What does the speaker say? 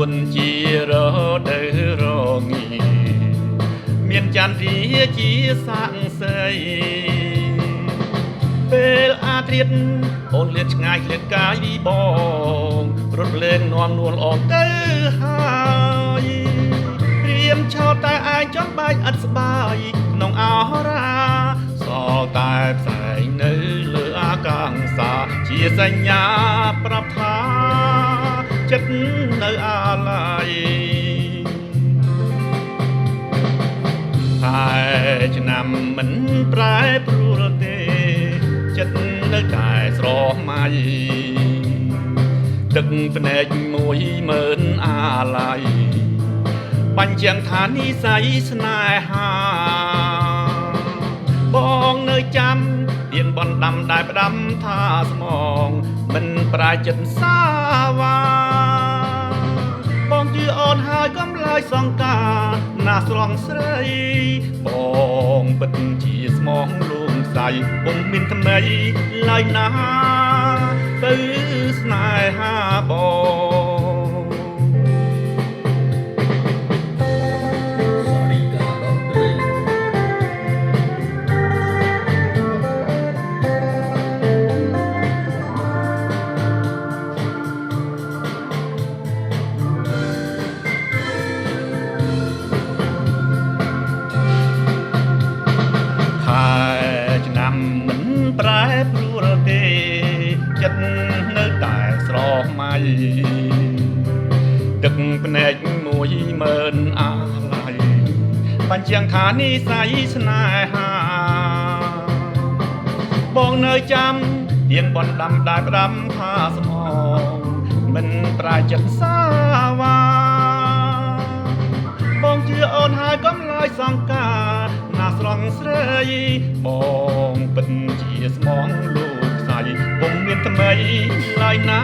នជារដូវរងាមានចន្ទរាជាសាក់ស្រីពេលអាត្រៀតអូនលៀនឆ្ងាយលៀនកាយវិបងរត់លេងនាំនួលអងទៅហើយព្រៀមឆោតតែឯងចង់បែកឥតស្បាយក្នុងអរាសល់តែផ្សែងនៅលើអាកាំងសាជាសញ្ញាប្រាប់ថាចិត្តនៅអាឡ័យហើយឆ្នាំមិនប្រែប្រួលទេចិត្តនៅតែស្រមៃទឹកភ្នែកមួយមើលអាឡ័យបញ្ជាក់ថានិស័យស្នេហាបងនៅចាំទៀនបណ្ដាំដែលផ្ដាំថាស្មងមិនប្រាចិត្តសាវាបងជឿអូនហើយកុំឡើយសង្ការណាស្រងស្រីបងពិតជាស្មងលងសៃពុំមានថ្មីឡើយណាទៅស្នេហាបងឆ្នាំមិនប្រែប្រួលទេចិត្តនៅតែស្រមៃទឹកភ្នែកមួយមើលអាឡ័យបញ្ជាក់ថានិស័យស្នេហាបងនៅចាំទៀនបណ្ដាំដែលផ្ដាំថាស្មងមិនប្រែចិត្តសាវាបងជឿអូនហើយកុំឡើយសង្ការណាស្រងស្រីបងពិតជាស្មងលោកស្អីពុំមានថ្មីឡើយណា